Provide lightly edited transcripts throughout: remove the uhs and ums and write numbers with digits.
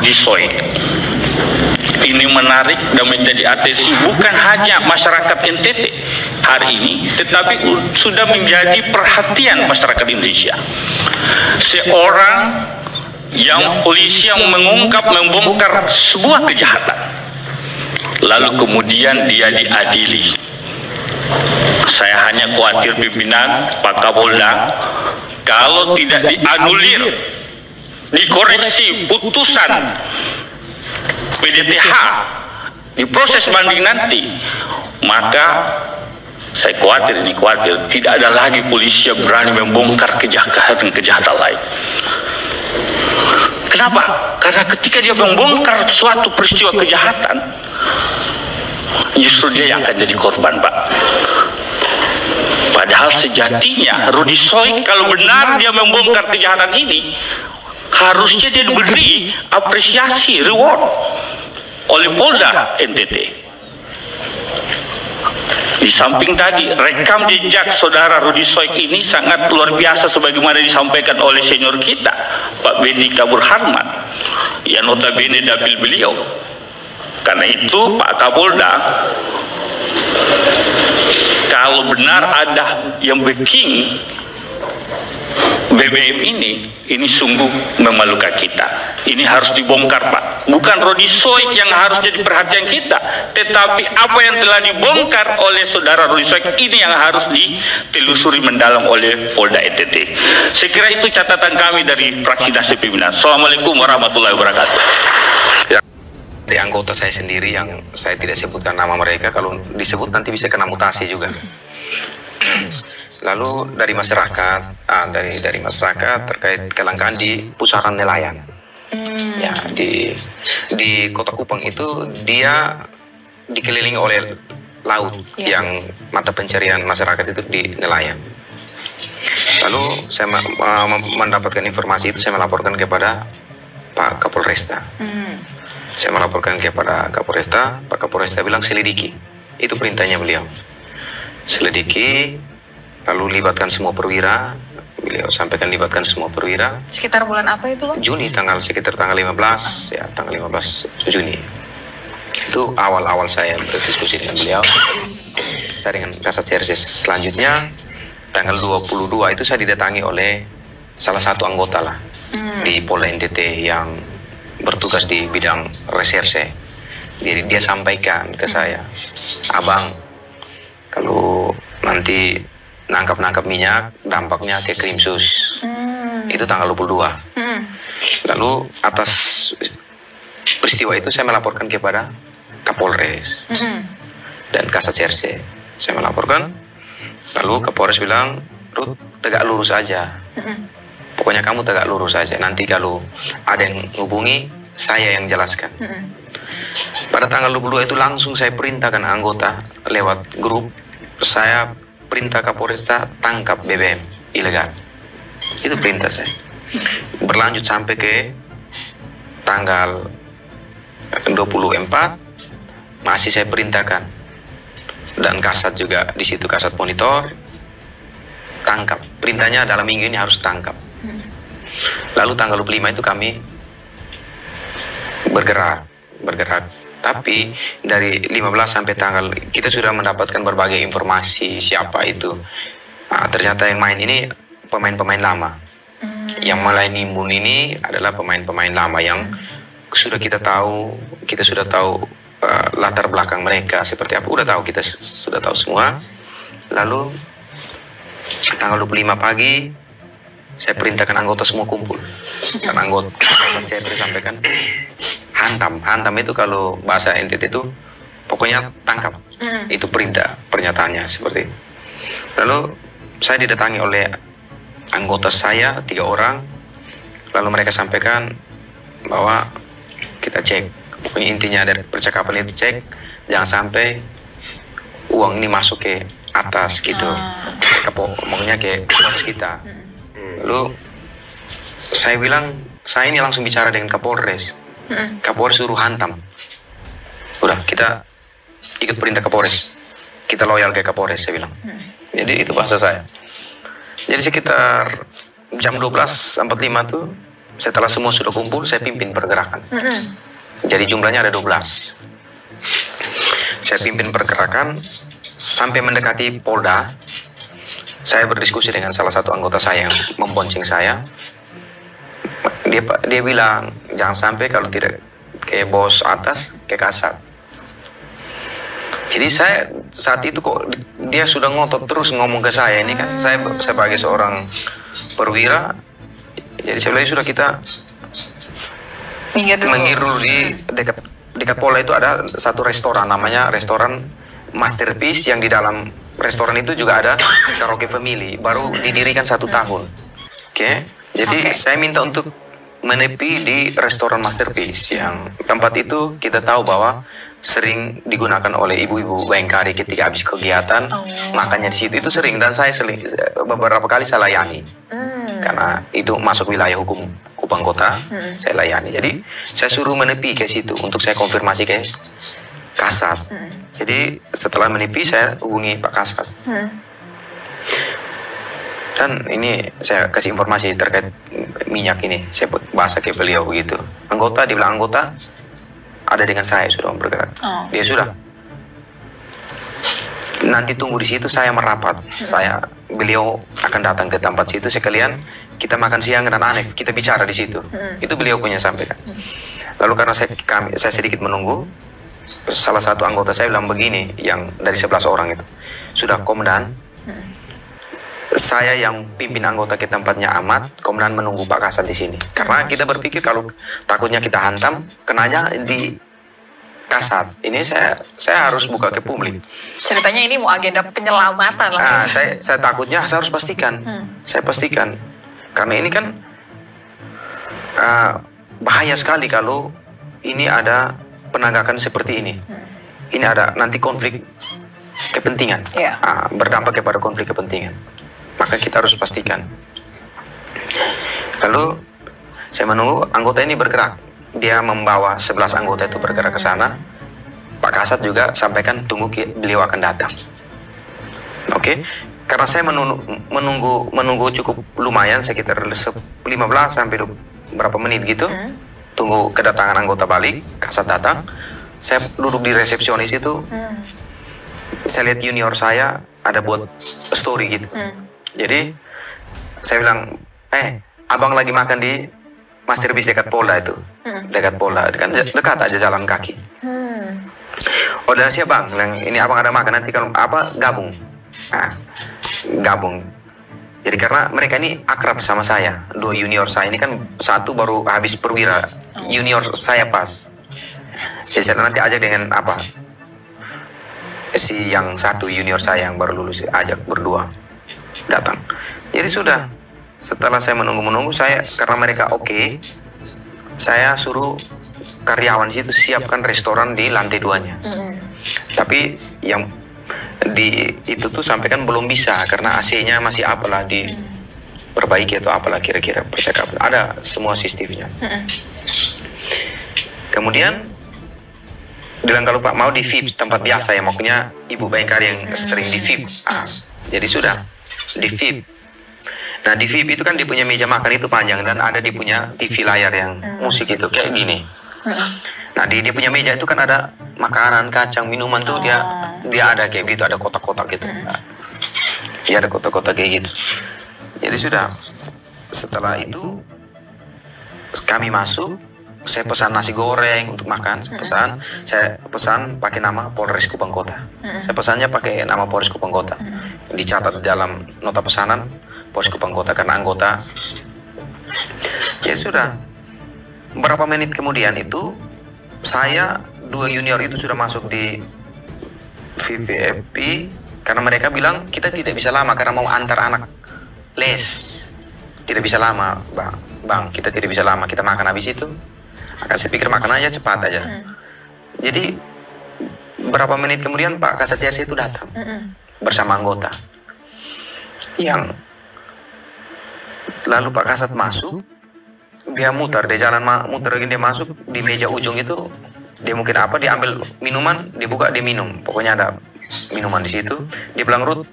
Rudi Soy. Ini menarik dan menjadi atensi bukan hanya masyarakat NTT hari ini, tetapi sudah menjadi perhatian masyarakat Indonesia. Seorang yang polisi yang membongkar sebuah kejahatan, lalu kemudian dia diadili. Saya hanya khawatir pimpinan Pak Kapolda, kalau tidak dianulir, dikoreksi putusan PDTH di proses banding nanti, maka saya khawatir tidak ada lagi polisi yang berani membongkar kejahatan lain. Kenapa? Karena ketika dia membongkar suatu peristiwa kejahatan, justru dia yang akan jadi korban, Pak. Padahal sejatinya Rudi Soy kalau benar dia membongkar kejahatan ini, harusnya dia diberi apresiasi, reward oleh Polda NTT. Di samping tadi, rekam jejak saudara Rudi Soy ini sangat luar biasa sebagaimana disampaikan oleh senior kita, Pak Benny Kabur Harman, yang notabene dapil beliau. Karena itu Pak Kapolda, kalau benar ada yang backing BBM ini sungguh memalukan kita. Ini harus dibongkar, Pak. Bukan Rudi Soy yang harus jadi perhatian kita, tetapi apa yang telah dibongkar oleh saudara Rudi Soy ini yang harus ditelusuri mendalam oleh Polda NTT. Saya kira itu catatan kami dari fraksi Nasdem Pimpinan. Assalamualaikum warahmatullahi wabarakatuh. Di anggota saya sendiri yang saya tidak sebutkan nama mereka, kalau disebut nanti bisa kena mutasi juga. Lalu dari masyarakat, dari masyarakat terkait kelangkaan di pusaran nelayan. Ya, di Kota Kupang itu dia dikelilingi oleh laut yang mata pencarian masyarakat itu di nelayan. Lalu saya mendapatkan informasi itu, saya melaporkan kepada Pak Kapolresta. Saya melaporkan kepada Kapolresta, Pak Kapolresta bilang selidiki. Itu perintahnya beliau. Selidiki, lalu libatkan semua perwira. Beliau sampaikan libatkan semua perwira. Sekitar bulan apa itu, Bang? Juni, sekitar tanggal 15, ya tanggal 15 Juni. Itu awal-awal saya berdiskusi dengan beliau. Saya dengan Kasat CRC selanjutnya, tanggal 22 itu saya didatangi oleh salah satu anggota lah di Polda NTT yang bertugas di bidang reserse. Jadi dia sampaikan ke saya, Abang, kalau nanti nangkap minyak, dampaknya ke Krimsus. Itu tanggal 22. Lalu atas peristiwa itu saya melaporkan kepada Kapolres dan Kasat CRC. Saya melaporkan, lalu Kapolres bilang, Rut, tegak lurus aja. Pokoknya kamu tegak lurus aja. Nanti kalau ada yang hubungi, saya yang jelaskan. Pada tanggal 22 itu langsung saya perintahkan anggota lewat grup, saya perintah Kapolresta tangkap BBM ilegal. Itu perintah saya. Berlanjut sampai ke tanggal 24 masih saya perintahkan, dan Kasat juga di situ, Kasat monitor, tangkap. Perintahnya dalam minggu ini harus tangkap. Lalu tanggal 25 itu kami bergerak. Tapi dari 15 sampai tanggal kita sudah mendapatkan berbagai informasi siapa itu. Ternyata yang main ini pemain-pemain lama. Yang mulai nimbun ini adalah pemain-pemain lama yang sudah kita sudah tahu latar belakang mereka seperti apa. Kita sudah tahu semua. Lalu tanggal 25 pagi saya perintahkan anggota semua kumpul. Dan anggota saya sampaikan hantam itu kalau bahasa NTT itu pokoknya tangkap. Itu perintah, pernyataannya seperti itu. Lalu saya didatangi oleh anggota saya 3 orang. Lalu mereka sampaikan bahwa kita cek, pokoknya intinya dari percakapan itu cek, jangan sampai uang ini masuk ke atas gitu, ngomongnya ke pos kita. Lalu saya bilang, saya ini langsung bicara dengan Kapolres. Kapolres suruh hantam. Udah, kita ikut perintah Kapolres, kita loyal ke Kapolres, saya bilang. Jadi itu bahasa saya. Jadi sekitar jam 12.45 tuh setelah semua sudah kumpul, saya pimpin pergerakan. Jadi jumlahnya ada 12. Saya pimpin pergerakan sampai mendekati Polda. Saya berdiskusi dengan salah satu anggota saya yang membonceng saya. Dia bilang, jangan sampai kalau tidak ke bos atas, ke kasat. Jadi saya saat itu kok dia sudah ngotot terus ngomong ke saya. Ini kan saya sebagai seorang perwira, jadi saya bilang sudah kita minggir dulu. Di dekat Polda itu ada satu restoran, namanya restoran Masterpiece, yang di dalam restoran itu juga ada karaoke family, baru didirikan 1 tahun. Oke, jadi saya minta untuk menepi di restoran Masterpiece, yang tempat itu kita tahu bahwa sering digunakan oleh ibu-ibu Bayangkari ketika habis kegiatan, makannya di situ itu sering, dan saya beberapa kali saya layani karena itu masuk wilayah hukum Kupang Kota. Saya layani, jadi saya suruh menepi ke situ untuk saya konfirmasi ke Kasat. Jadi setelah menepi saya hubungi Pak Kasat. Dan ini saya kasih informasi terkait minyak ini. Saya bahasa ke beliau begitu. Anggota, dia bilang anggota ada dengan saya sudah bergerak. Dia sudah. Nanti tunggu di situ, saya merapat. Beliau akan datang ke tempat situ sekalian. Kita makan siang dan Anef, kita bicara di situ. Itu beliau punya sampaikan. Lalu karena saya sedikit menunggu, salah satu anggota saya bilang begini, yang dari 11 orang itu, sudah komandan, saya yang pimpin anggota ke tempatnya Ahmad, komandan menunggu Pak Kasat di sini. Karena kita berpikir kalau takutnya kita hantam, kenanya di Kasat. Ini saya harus buka ke publik. Ceritanya ini mau agenda penyelamatan lah. Saya takutnya saya harus pastikan. Saya pastikan. Karena ini kan bahaya sekali kalau ini ada penegakan seperti ini. Ini ada nanti konflik kepentingan. Berdampak kepada konflik kepentingan. Maka kita harus pastikan. Lalu saya menunggu anggota ini bergerak. Dia membawa 11 anggota itu bergerak ke sana. Pak Kasat juga sampaikan tunggu beliau akan datang. Oke. Karena saya menunggu cukup lumayan, sekitar 15 sampai berapa menit gitu. Tunggu kedatangan anggota balik, Kasat datang. Saya duduk di resepsionis itu. Saya lihat junior saya ada buat story gitu. Jadi saya bilang, abang lagi makan di Masterpiece dekat Polda itu. Dekat Polda, kan dekat aja jalan kaki. Oh, dan siap bang, ini abang ada makan, nanti kalau apa gabung. Gabung. Jadi karena mereka ini akrab sama saya, 2 junior saya ini kan, satu baru habis perwira, junior saya pas. Jadi saya nanti ajak dengan si yang satu junior saya yang baru lulus, ajak berdua datang. Jadi sudah, setelah saya menunggu saya, karena mereka oke, saya suruh karyawan situ siapkan restoran di lantai 2-nya. Tapi yang di itu tuh sampai kan belum bisa karena AC-nya masih apalah diperbaiki atau apalah kira-kira percakapan. Ada semua sistemnya. Kemudian bilang kalau Pak mau di VIP tempat biasa ya, maksudnya Ibu Bayangkari yang sering di VIP. Jadi sudah di VIP. Nah di VIP itu kan dia punya meja makan itu panjang dan ada dia punya TV layar yang musik itu kayak gini. Nah di dia punya meja itu kan ada makanan, kacang, minuman tuh dia ada kayak gitu, ada kotak-kotak gitu. Dia ada kotak-kotak kayak gitu. Jadi sudah, setelah itu kami masuk, saya pesan nasi goreng untuk makan, saya pesan pakai nama Polres Kupang Kota. Saya pesannya pakai nama Polres Kupang Kota. Dicatat dalam nota pesanan Polres Kupang Kota karena anggota. Ya sudah, berapa menit kemudian itu saya 2 junior itu sudah masuk di VVIP karena mereka bilang kita tidak bisa lama karena mau antar anak les. Tidak bisa lama, bang, kita tidak bisa lama, kita makan habis itu. Akan saya pikir makan aja cepat aja. Jadi berapa menit kemudian Pak Kasat CRC itu datang bersama anggota. Yang lalu Pak Kasat masuk, dia muter, dia jalan muter lagi, dia masuk di meja ujung itu, dia mungkin dia ambil minuman, dia buka, dia minum. Pokoknya ada minuman di situ. Dia bilang, Ruth,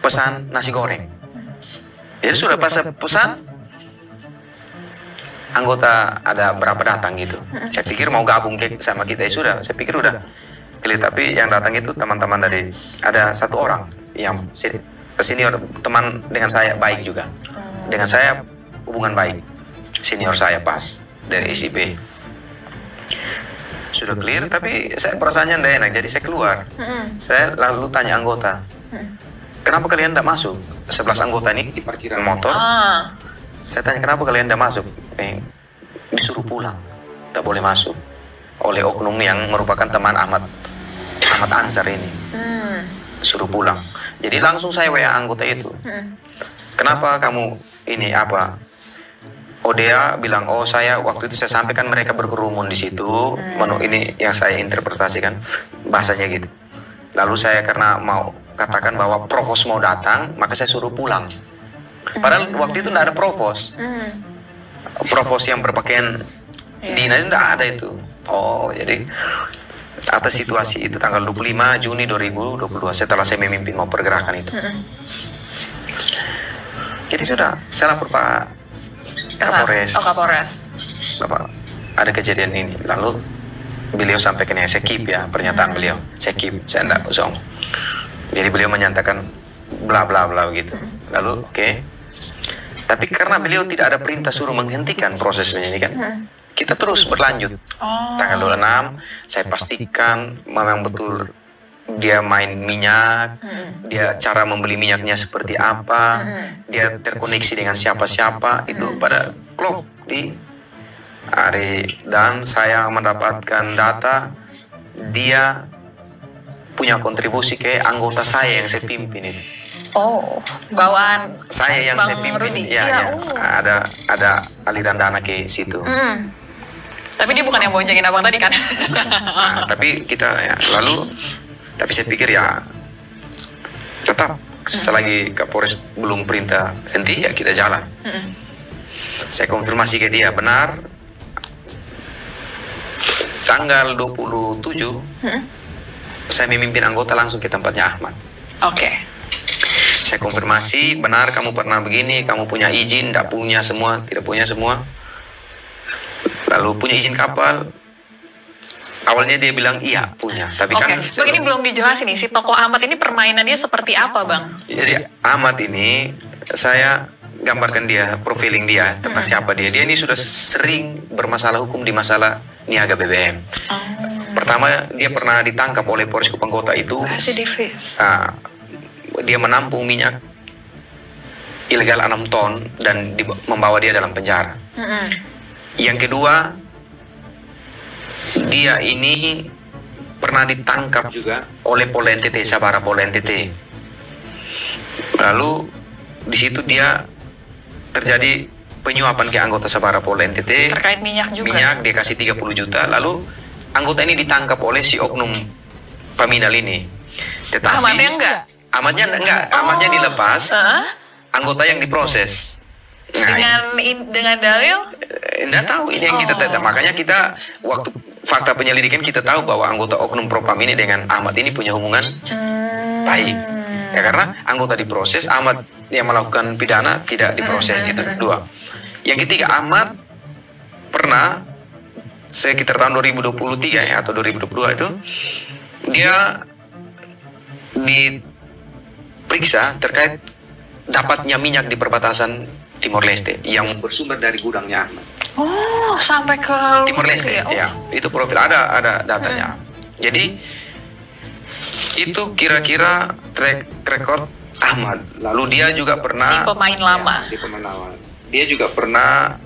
pesan nasi goreng. Jadi sudah pas pesan, anggota ada berapa datang gitu. Saya pikir mau gabung sama kita, ya sudah. Saya pikir udah pilih, tapi yang datang itu teman-teman dari, ada satu orang yang senior teman dengan saya, baik juga. Dengan saya hubungan baik. Senior saya pas dari SIP. Sudah clear, tapi saya perasaannya tidak enak, jadi saya keluar. Saya lalu tanya anggota, kenapa kalian tidak masuk? 11 anggota ini di parkiran motor. Saya tanya, kenapa kalian tidak masuk? Disuruh pulang, tidak boleh masuk oleh oknum yang merupakan teman Ahmad Ansar ini. Suruh pulang. Jadi langsung saya WA anggota itu. Kenapa kamu ini apa? Oh, dia bilang, oh saya waktu itu saya sampaikan mereka berkerumun di situ. Ini yang saya interpretasikan bahasanya gitu. Lalu saya karena mau katakan bahwa provos mau datang, maka saya suruh pulang. Padahal waktu itu tidak ada provos. Provos yang berpakaian dinas tidak ada itu. Oh, jadi atas situasi itu tanggal 25 Juni 2022 setelah saya memimpin mau pergerakan itu. Jadi sudah, saya lapor Pak Kapolres. Oh, Kapolres. Bapak, ada kejadian ini. Lalu beliau sampaikan, ya saya keep ya pernyataan beliau. Saya keep, saya tidak kosong. Jadi beliau menyatakan bla bla bla gitu. Lalu oke. Tapi karena beliau tidak ada perintah suruh menghentikan proses penyidikan, kita terus berlanjut. Tanggal 26 saya pastikan memang betul dia main minyak, dia cara membeli minyaknya seperti apa, dia terkoneksi dengan siapa-siapa, itu pada klop di hari. Dan saya mendapatkan data dia punya kontribusi ke anggota saya yang saya pimpin ini. Oh, bawaan saya yang Bang saya pimpin. Rudi. Ya. Ada aliran dana ke situ. Tapi dia bukan yang boncengin abang tadi kan? Nah, tapi kita ya, lalu tapi saya pikir ya tetap selagi Kapolres belum perintah henti ya kita jalan. Saya konfirmasi ke dia benar tanggal 27 saya memimpin anggota langsung ke tempatnya Ahmad. Oke. Saya konfirmasi benar kamu pernah begini, kamu punya izin, tidak punya semua, tidak punya semua. Lalu punya izin kapal. Awalnya dia bilang iya punya, tapi kan Bang, ini belum dijelasin nih, si tokoh Ahmad ini permainan dia seperti apa, Bang? Jadi Ahmad ini saya gambarkan dia, profiling dia tentang siapa dia. Dia ini sudah sering bermasalah hukum di masalah niaga BBM. Pertama dia pernah ditangkap oleh Polres Kupang Kota itu. Residivis. Dia menampung minyak ilegal 6 ton dan membawa dia dalam penjara. Yang kedua, dia ini pernah ditangkap juga oleh Pol NTT, Sabara Pol NTT. Lalu di situ dia terjadi penyuapan ke anggota Sabara Pol NTT. Terkait minyak juga. Minyak dia kasih 30 juta. Lalu anggota ini ditangkap oleh si oknum Paminal ini. Tetapi Ahmadnya enggak? Ahmadnya dilepas. Anggota yang diproses. Nah, dengan dalil? Tidak tahu ini yang kita tahu. Makanya kita waktu fakta penyelidikan kita tahu bahwa anggota oknum Propam ini dengan Ahmad ini punya hubungan baik. Ya karena anggota diproses, Ahmad yang melakukan pidana tidak diproses itu. Dua. Yang ketiga, Ahmad pernah sekitar tahun 2023 ya atau 2022 itu dia diperiksa terkait dapatnya minyak di perbatasan Timor Leste yang bersumber dari gudangnya Ahmad. Oh, sampai ke Timor Leste ya. Itu profil ada datanya. Jadi itu kira-kira track record Ahmad. Lalu dia juga pernah si pemain lama. Dia juga pernah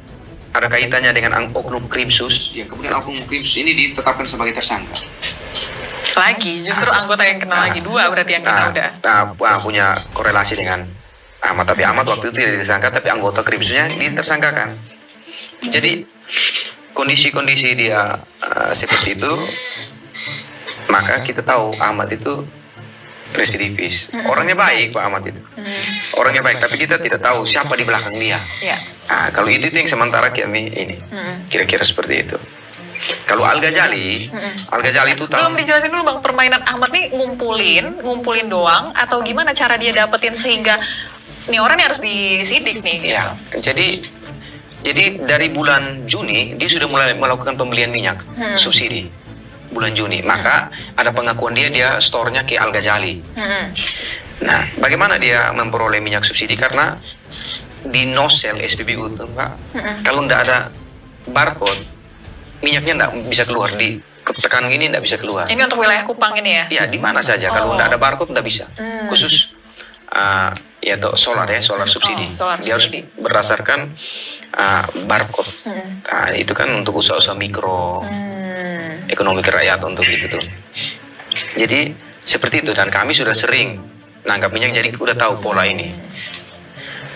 ada kaitannya dengan oknum Krimsus yang kemudian oknum Krimsus ini ditetapkan sebagai tersangka. Lagi, justru anggota yang kena lagi dua berarti yang kena udah. Punya korelasi dengan Ahmad, tapi Ahmad waktu itu tidak disangka, tapi anggota Krimsusnya ditersangkakan. Jadi kondisi-kondisi dia seperti itu, maka kita tahu Ahmad itu residivis. Orangnya baik Pak Ahmad itu. Orangnya baik, tapi kita tidak tahu siapa di belakang dia. Nah, kalau itu yang sementara kami ini kira-kira seperti itu. Kalau Al Ghazali itu tahu. Belum dijelasin dulu Bang, permainan Ahmad nih ngumpulin doang atau gimana cara dia dapetin sehingga nih orang nih harus disidik nih gitu. Ya, jadi Jadi dari bulan Juni dia sudah mulai melakukan pembelian minyak subsidi bulan Juni. Maka ada pengakuan dia store-nya ke Al Ghazali. Nah, bagaimana dia memperoleh minyak subsidi? Karena di nosel SPBU itu, Pak, kalau nggak ada barcode, minyaknya nggak bisa keluar. Di tekan gini nggak bisa keluar. Ini untuk wilayah Kupang ini ya? Ya, di mana saja. Kalau nggak ada barcode nggak bisa. Khusus ya solar subsidi. Solar Dia harus subsidi. berdasarkan barcode. Nah, itu kan untuk usaha-usaha mikro, ekonomi kerakyat untuk itu tuh. Jadi seperti itu, dan kami sudah sering nangkap minyak, jadi udah tahu pola ini.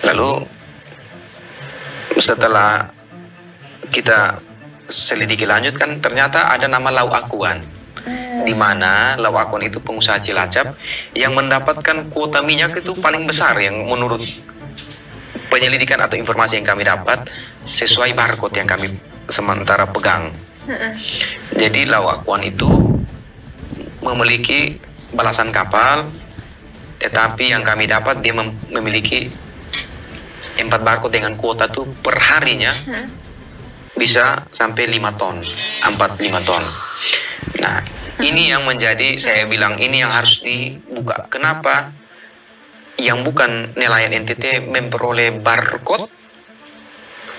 Lalu setelah kita selidiki lanjut kan ternyata ada nama Lau Akuan, di mana Lau Akuan itu pengusaha Cilacap yang mendapatkan kuota minyak itu paling besar yang menurut penyelidikan atau informasi yang kami dapat sesuai barcode yang kami sementara pegang. Jadi Lau Akuan itu memiliki belasan kapal, tetapi yang kami dapat dia memiliki 4 barcode dengan kuota tuh per harinya bisa sampai 5 ton, 4-5 ton. Nah, ini yang menjadi, saya bilang ini yang harus dibuka. Kenapa yang bukan nelayan NTT memperoleh barcode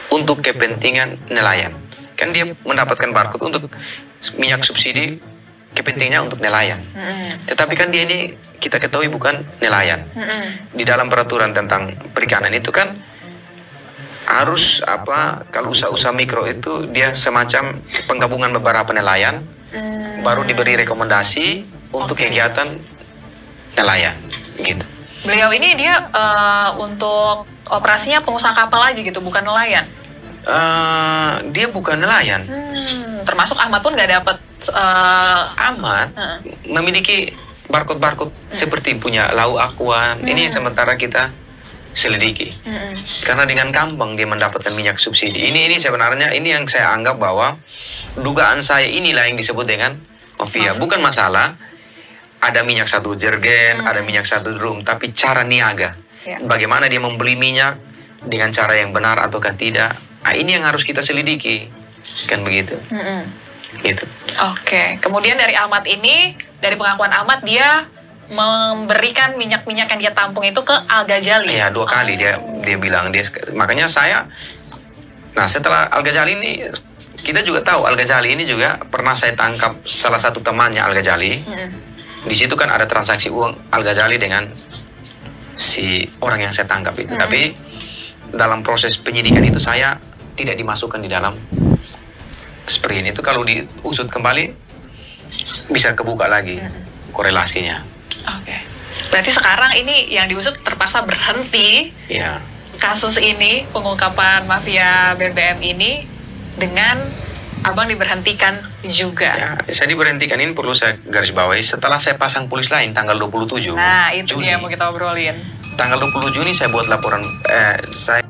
untuk kepentingan nelayan? Kan dia mendapatkan barcode untuk minyak subsidi, kepentingannya untuk nelayan. Tetapi kan dia ini kita ketahui bukan nelayan. Di dalam peraturan tentang perikanan itu kan harus kalau usaha-usaha mikro itu dia semacam penggabungan beberapa nelayan, baru diberi rekomendasi untuk kegiatan nelayan gitu. Beliau ini dia untuk operasinya pengusaha kapal aja gitu, bukan nelayan? Dia bukan nelayan. Termasuk Ahmad pun nggak dapat. Ahmad memiliki barcode seperti punya Lau Akuan. Ini sementara kita selidiki. Karena dengan gampang dia mendapatkan minyak subsidi. Ini sebenarnya ini yang saya anggap bahwa dugaan saya inilah yang disebut dengan mafia. Bukan masalah ada minyak 1 jergen, ada minyak 1 drum, tapi cara niaga. Bagaimana dia membeli minyak dengan cara yang benar ataukah tidak. Nah, ini yang harus kita selidiki. Kan begitu. Gitu. Oke. Kemudian dari Ahmad ini, dari pengakuan Ahmad, dia memberikan minyak-minyak yang dia tampung itu ke Al Ghazali. Iya, 2 kali dia bilang makanya saya. Nah, setelah Al Ghazali ini kita juga tahu Al Ghazali ini juga pernah saya tangkap salah satu temannya Al Ghazali. Di situ kan ada transaksi uang Al Ghazali dengan si orang yang saya tangkap itu. Tapi dalam proses penyidikan itu saya tidak dimasukkan di dalam sprint itu. Kalau diusut kembali bisa kebuka lagi korelasinya. Oke. Berarti sekarang ini yang diusut terpaksa berhenti. Ya. Kasus ini, pengungkapan mafia BBM ini, dengan Abang diberhentikan juga. Ya, saya diberhentikan ini perlu saya garis bawahi setelah saya pasang polis lain tanggal 27 Nah, itu Juni. dia yang mau kita obrolin. Tanggal 20 Juni saya buat laporan saya